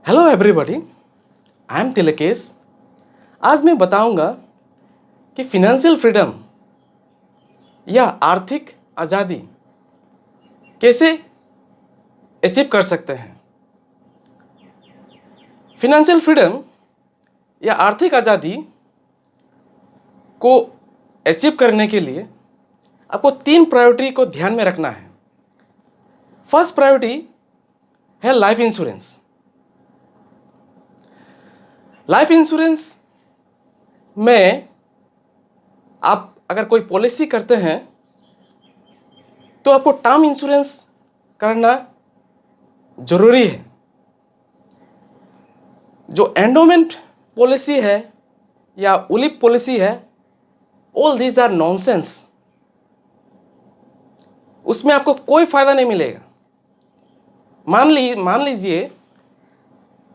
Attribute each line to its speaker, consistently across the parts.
Speaker 1: Hello everybody, I am Tilkesh. आज मैं बताऊंगा कि फिनेंशियल फ्रीडम या आर्थिक आज़ादी कैसे अचीव कर सकते हैं। फिनेंशियल फ्रीडम या आर्थिक आज़ादी को अचीव करने के लिए आपको 3 प्रायोरिटी को ध्यान में रखना है। फर्स्ट प्रायोरिटी है लाइफ इंश्योरेंस। लाइफ इंश्योरेंस में आप अगर कोई पॉलिसी करते हैं तो आपको टर्म इंश्योरेंस करना जरूरी है। जो एंडोमेंट पॉलिसी है या उलिप पॉलिसी है, ऑल दीज आर नॉनसेंस। उसमें आपको कोई फायदा नहीं मिलेगा। मान लीजिए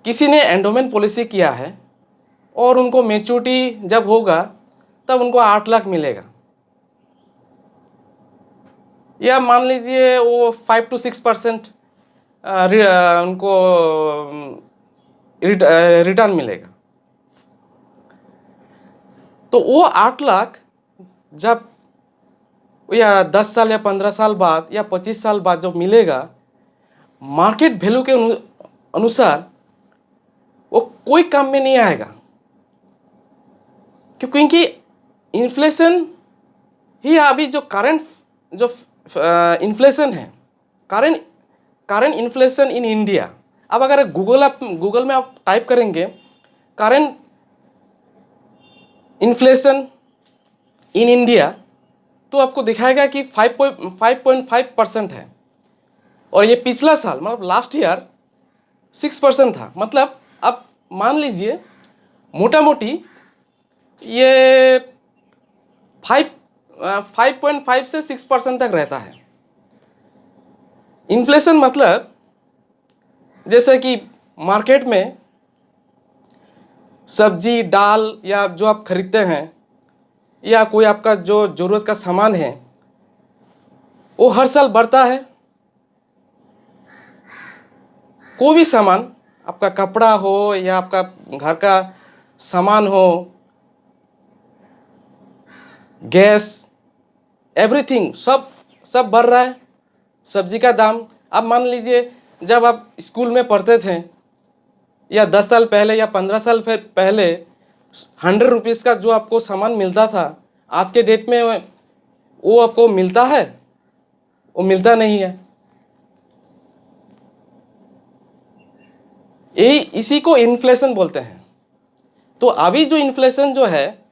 Speaker 1: किसी ने एंडोमेंट पॉलिसी किया है और उनको मैच्योरिटी जब होगा तब उनको 8 लाख मिलेगा, या मान लीजिए वो 5 to 6% उनको रिटर्न मिलेगा। तो वो 8 लाख जब या 10 साल या 15 साल बाद या 25 साल बाद जब मिलेगा, मार्केट वैल्यू के अनुसार वो कोई काम में नहीं आएगा, क्योंकि इन्फ्लेशन ही अभी जो करंट जो इन्फ्लेशन है, करंट इन्फ्लेशन इन इंडिया। अब अगर गूगल में आप टाइप करेंगे करंट इन्फ्लेशन इन इंडिया, तो आपको दिखाएगा कि 5.5% है, और ये पिछला साल मतलब लास्ट ईयर 6% था। मतलब अब मान लीजिए मोटा मोटी ये 5.5 से 6% तक रहता है। इन्फ्लेशन मतलब जैसे कि मार्केट में सब्जी दाल या जो आप खरीदते हैं या कोई आपका जो ज़रूरत का सामान है वो हर साल बढ़ता है। कोई भी सामान, आपका कपड़ा हो या आपका घर का सामान हो, गैस, एवरीथिंग सब बढ़ रहा है। सब्जी का दाम, अब मान लीजिए जब आप स्कूल में पढ़ते थे या 10 साल पहले या 15 साल पहले 100 रुपीज़ का जो आपको सामान मिलता था, आज के डेट में वो आपको मिलता है? वो मिलता नहीं है। यही इसी को इन्फ्लेशन बोलते हैं। तो अभी जो इन्फ्लेशन जो है,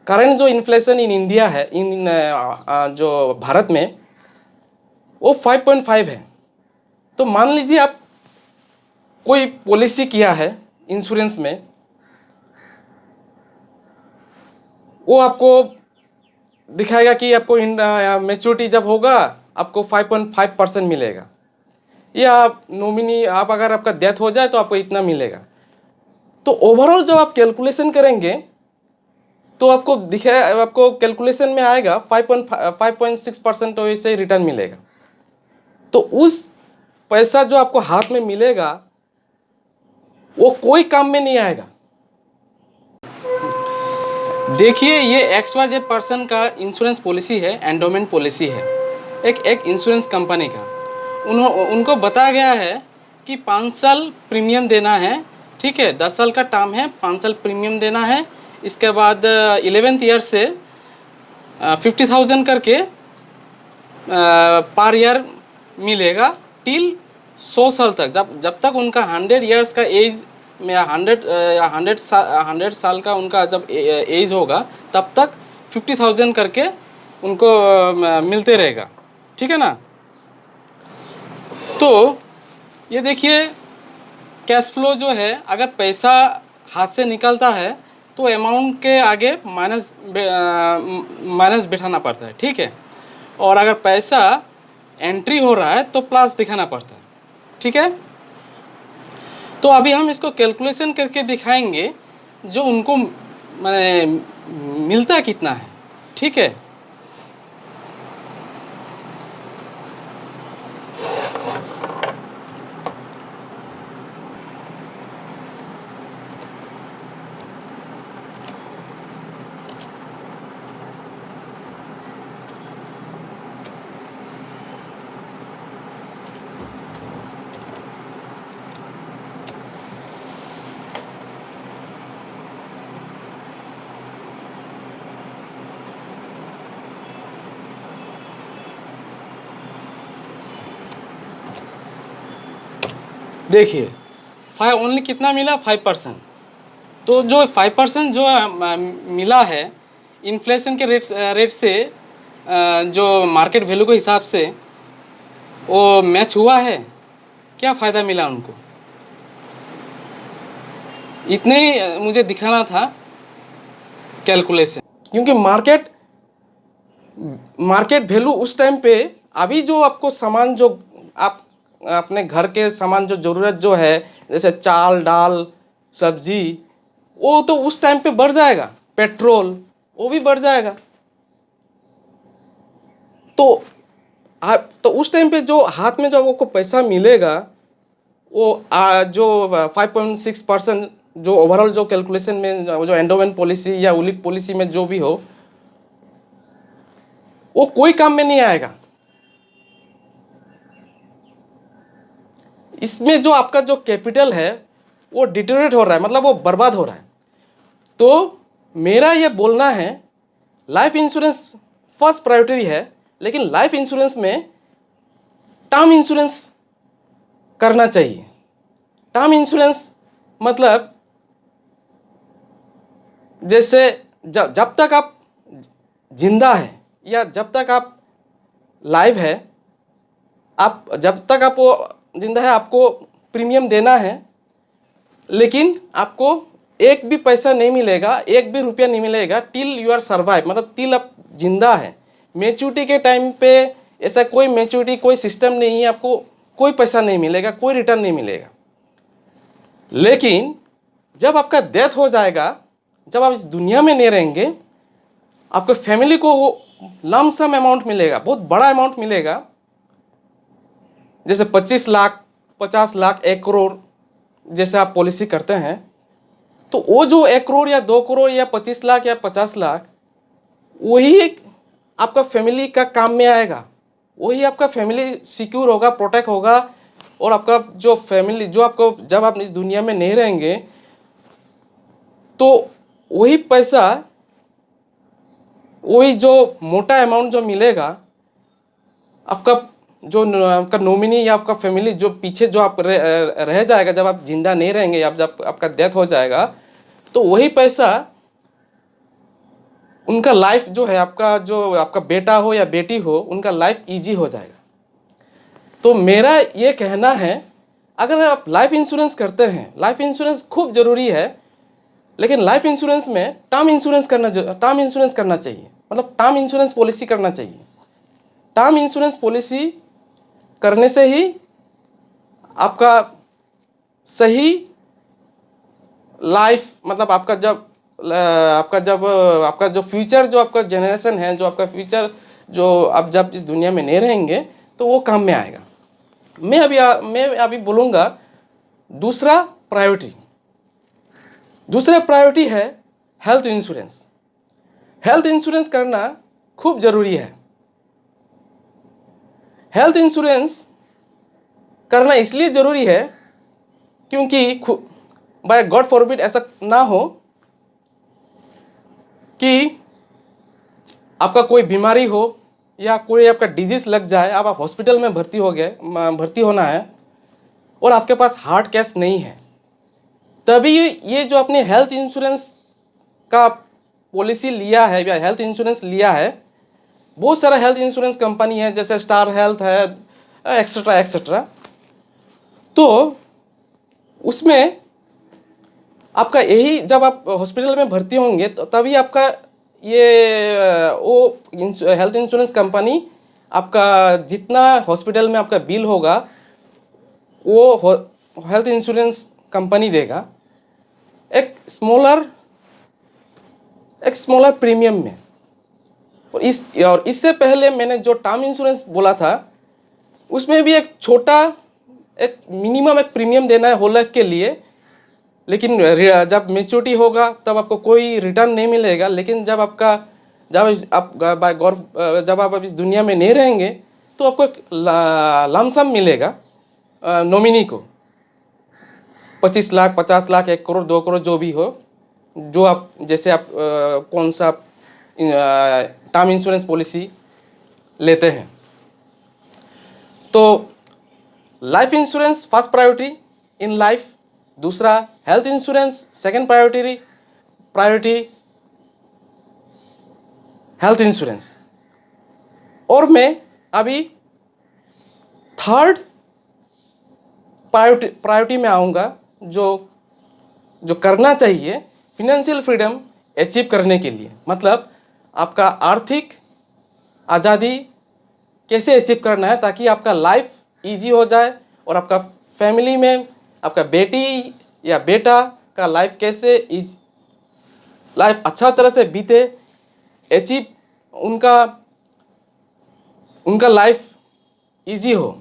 Speaker 1: करंट जो इन्फ्लेशन इन इंडिया है, जो भारत में, वो 5.5 है। तो मान लीजिए आप कोई पॉलिसी किया है इंश्योरेंस में, वो आपको दिखाएगा कि आपको मैच्योरिटी जब होगा आपको 5.5% मिलेगा, या नॉमिनी आप अगर आपका डेथ हो जाए तो आपको इतना मिलेगा। तो ओवरऑल जब आप कैलकुलेशन करेंगे तो आपको कैलकुलेशन में आएगा 5.6% तो इससे रिटर्न मिलेगा। तो उस पैसा जो आपको हाथ में मिलेगा वो कोई काम में नहीं आएगा। देखिए, ये XYZ पर्सन का इंश्योरेंस पॉलिसी है, एंडोमेंट पॉलिसी है, एक इंश्योरेंस कंपनी का। उनको बताया गया है कि 5 साल प्रीमियम देना है, ठीक है। 10 साल का टर्म है, 5 साल प्रीमियम देना है। इसके बाद 11th ईयर से 50,000 करके पर ईयर मिलेगा टिल 100 साल तक। जब तक उनका 100 ईयर्स का एज में 100 साल का उनका जब एज होगा तब तक 50,000 करके उनको मिलते रहेगा, ठीक है ना। तो ये देखिए, कैश फ्लो जो है, अगर पैसा हाथ से निकलता है तो अमाउंट के आगे माइनस बिठाना पड़ता है, ठीक है। और अगर पैसा एंट्री हो रहा है तो प्लस दिखाना पड़ता है, ठीक है। तो अभी हम इसको कैलकुलेशन करके दिखाएंगे जो उनको मैंने मिलता कितना है, ठीक है। देखिए, फाइव ओनली कितना मिला, 5%। तो जो 5% जो मिला है इन्फ्लेशन के रेट से, जो मार्केट वैल्यू के हिसाब से वो मैच हुआ है, क्या फ़ायदा मिला उनको? इतने ही मुझे दिखाना था कैलकुलेशन, क्योंकि मार्केट वैल्यू उस टाइम पे, अभी जो आपको सामान जो आप अपने घर के सामान जो ज़रूरत जो है, जैसे चाल दाल सब्जी, वो तो उस टाइम पे बढ़ जाएगा, पेट्रोल वो भी बढ़ जाएगा। तो तो उस टाइम पे जो हाथ में जो आपको पैसा मिलेगा, वो जो 5.6% जो ओवरऑल जो कैलकुलेशन में जो एंडोमेंट पॉलिसी या उलिप पॉलिसी में जो भी हो, वो कोई काम में नहीं आएगा। इसमें जो आपका जो कैपिटल है वो डिटेरियोरेट हो रहा है, मतलब वो बर्बाद हो रहा है। तो मेरा ये बोलना है, लाइफ इंश्योरेंस फर्स्ट प्रायोरिटी है, लेकिन लाइफ इंश्योरेंस में टर्म इंश्योरेंस करना चाहिए। टर्म इंश्योरेंस मतलब जैसे जब तक आप जिंदा है या जब तक आप लाइव है, आप जब तक आप वो जिंदा है आपको प्रीमियम देना है, लेकिन आपको एक भी पैसा नहीं मिलेगा, एक भी रुपया नहीं मिलेगा टिल यू आर सर्वाइव, मतलब टिल आप जिंदा है। मैच्योरिटी के टाइम पे ऐसा कोई मैच्योरिटी कोई सिस्टम नहीं है, आपको कोई पैसा नहीं मिलेगा, कोई रिटर्न नहीं मिलेगा। लेकिन जब आपका डेथ हो जाएगा, जब आप इस दुनिया में नहीं रहेंगे, आपके फैमिली को वो लमसम अमाउंट मिलेगा, बहुत बड़ा अमाउंट मिलेगा, जैसे 25 लाख 50 लाख 1 करोड़ जैसे आप पॉलिसी करते हैं। तो वो जो 1 करोड़ या 2 करोड़ या 25 लाख या 50 लाख, वही आपका फैमिली का काम में आएगा, वही आपका फैमिली सिक्योर होगा, प्रोटेक्ट होगा। और आपका जो फैमिली जो आपको जब आप इस दुनिया में नहीं रहेंगे, तो वही पैसा, वही जो मोटा अमाउंट जो मिलेगा, आपका जो आपका नॉमिनी या आपका फैमिली जो पीछे जो आप रह जाएगा, जब आप जिंदा नहीं रहेंगे या जब आपका डेथ हो जाएगा, तो वही पैसा उनका लाइफ जो है, आपका जो आपका बेटा हो या बेटी हो, उनका लाइफ इजी हो जाएगा। तो मेरा ये कहना है, अगर आप लाइफ इंश्योरेंस करते हैं, लाइफ इंश्योरेंस खूब ज़रूरी है, लेकिन लाइफ इंश्योरेंस में टर्म इंश्योरेंस करना चाहिए, मतलब टर्म इंश्योरेंस पॉलिसी करना चाहिए। टर्म इंश्योरेंस पॉलिसी करने से ही आपका सही लाइफ, मतलब आपका जो फ्यूचर, जो आपका जनरेशन है, जो आपका फ्यूचर जो आप जब इस दुनिया में नहीं रहेंगे, तो वो काम में आएगा। मैं अभी बोलूँगा दूसरा प्रायोरिटी है हेल्थ इंश्योरेंस। हेल्थ इंश्योरेंस करना खूब ज़रूरी है। हेल्थ इंश्योरेंस करना इसलिए ज़रूरी है क्योंकि बाय गॉड फॉरबिड ऐसा ना हो कि आपका कोई बीमारी हो या कोई आपका डिजीज़ लग जाए, आप हॉस्पिटल में भर्ती होना है और आपके पास हार्ड कैश नहीं है, तभी ये जो आपने हेल्थ इंश्योरेंस का पॉलिसी लिया है या हेल्थ इंश्योरेंस लिया है, बहुत सारा हेल्थ इंश्योरेंस कंपनी है, जैसे स्टार हेल्थ है, एक्सेट्रा एक्सेट्रा। तो उसमें आपका यही, जब आप हॉस्पिटल में भर्ती होंगे तो तभी आपका ये वो हेल्थ इंश्योरेंस कंपनी आपका जितना हॉस्पिटल में आपका बिल होगा, वो हेल्थ इंश्योरेंस कंपनी देगा एक स्मॉलर प्रीमियम में। और इससे पहले मैंने जो टर्म इंश्योरेंस बोला था, उसमें भी एक मिनिमम एक प्रीमियम देना है होल लाइफ के लिए, लेकिन जब मैच्योरिटी होगा तब आपको कोई रिटर्न नहीं मिलेगा। लेकिन जब आप इस दुनिया में नहीं रहेंगे, तो आपको एक लमसम मिलेगा नॉमिनी को, 25 लाख 50 लाख 1 करोड़ 2 करोड़ जो भी हो, जो आप जैसे आप कौन सा टर्म इंश्योरेंस पॉलिसी लेते हैं। तो life insurance first priority, in life, दूसरा health insurance, second priority health insurance. और मैं अभी थर्ड प्रायोरिटी में आऊँगा, जो करना चाहिए फिनेंशियल फ्रीडम अचीव करने के लिए। मतलब आपका आर्थिक आज़ादी कैसे अचीव करना है ताकि आपका लाइफ इजी हो जाए और आपका फैमिली में आपका बेटी या बेटा का लाइफ कैसे लाइफ अच्छा तरह से बीते, अचीव उनका लाइफ इजी हो,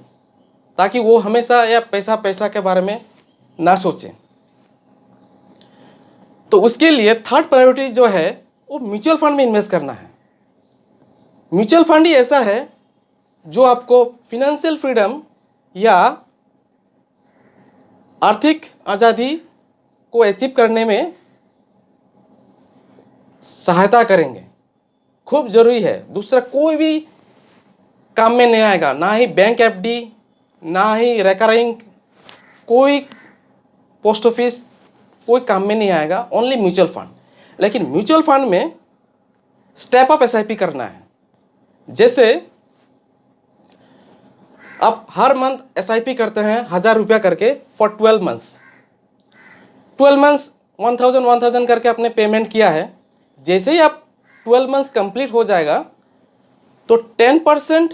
Speaker 1: ताकि वो हमेशा या पैसा के बारे में ना सोचें। तो उसके लिए थर्ड प्रायोरिटी जो है वो म्यूचुअल फंड में इन्वेस्ट करना है। म्यूचुअल फंड ही ऐसा है जो आपको फिनेंशियल फ्रीडम या आर्थिक आज़ादी को अचीव करने में सहायता करेंगे। खूब ज़रूरी है, दूसरा कोई भी काम में नहीं आएगा, ना ही बैंक एफडी, ना ही रेकरिंग, कोई पोस्ट ऑफिस, कोई काम में नहीं आएगा, ओनली म्यूचुअल फंड। लेकिन म्यूचुअल फंड में स्टेप अप एसआईपी करना है। जैसे आप हर मंथ एसआईपी करते हैं 1000 रुपया करके फॉर 12 मंथ्स। 12 मंथ्स 1000 करके आपने पेमेंट किया है। जैसे ही आप 12 मंथ्स कंप्लीट हो जाएगा तो 10%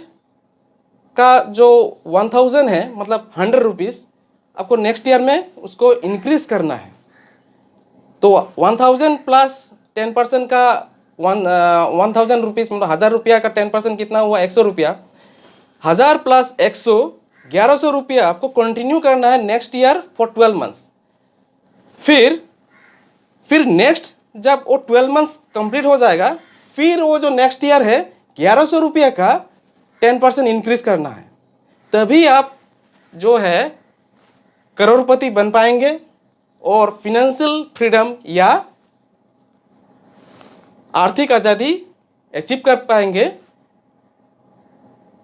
Speaker 1: का जो 1000 है, मतलब 100 रुपीज़, आपको नेक्स्ट ईयर में उसको इंक्रीज करना है। तो 1000 प्लस 10% का 1000 रुपीज़, मतलब 1000 रुपया का 10% कितना हुआ? 100 रुपया। 1000 प्लस 100, 1100 रुपया आपको कंटिन्यू करना है नेक्स्ट ईयर फॉर 12 मंथ्स। फिर नेक्स्ट जब वो 12 मंथ्स कंप्लीट हो जाएगा, फिर वो जो नेक्स्ट ईयर है 1100 रुपया का 10% इंक्रीज करना है। तभी आप जो है करोड़पति बन पाएंगे और फिनेंशियल फ्रीडम या आर्थिक आज़ादी अचीव कर पाएंगे,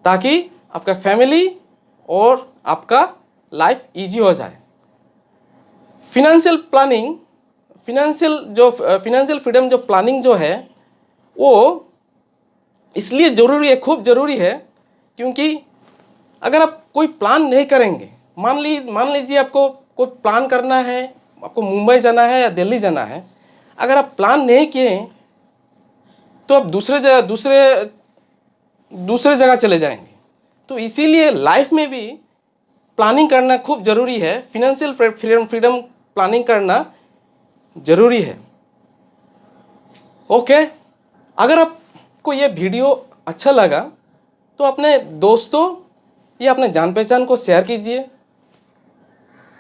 Speaker 1: ताकि आपका फैमिली और आपका लाइफ इजी हो जाए। फिनेंशियल प्लानिंग, फिनेंशियल फ्रीडम जो प्लानिंग जो है वो इसलिए ज़रूरी है, खूब ज़रूरी है, क्योंकि अगर आप कोई प्लान नहीं करेंगे, मान लीजिए आपको कोई प्लान करना है, आपको मुंबई जाना है या दिल्ली जाना है, अगर आप प्लान नहीं किए तो आप दूसरे जगह चले जाएंगे। तो इसीलिए लाइफ में भी प्लानिंग करना खूब ज़रूरी है। फिनेंशियल फ्रीडम प्लानिंग करना ज़रूरी है। ओके, अगर आपको ये वीडियो अच्छा लगा तो अपने दोस्तों या अपने जान पहचान को शेयर कीजिए,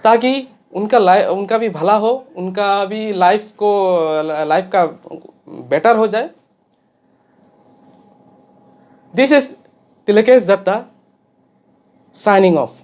Speaker 1: ताकि उनका भी भला हो, उनका भी लाइफ का बेटर हो जाए। This is Tilkesh Datta signing off.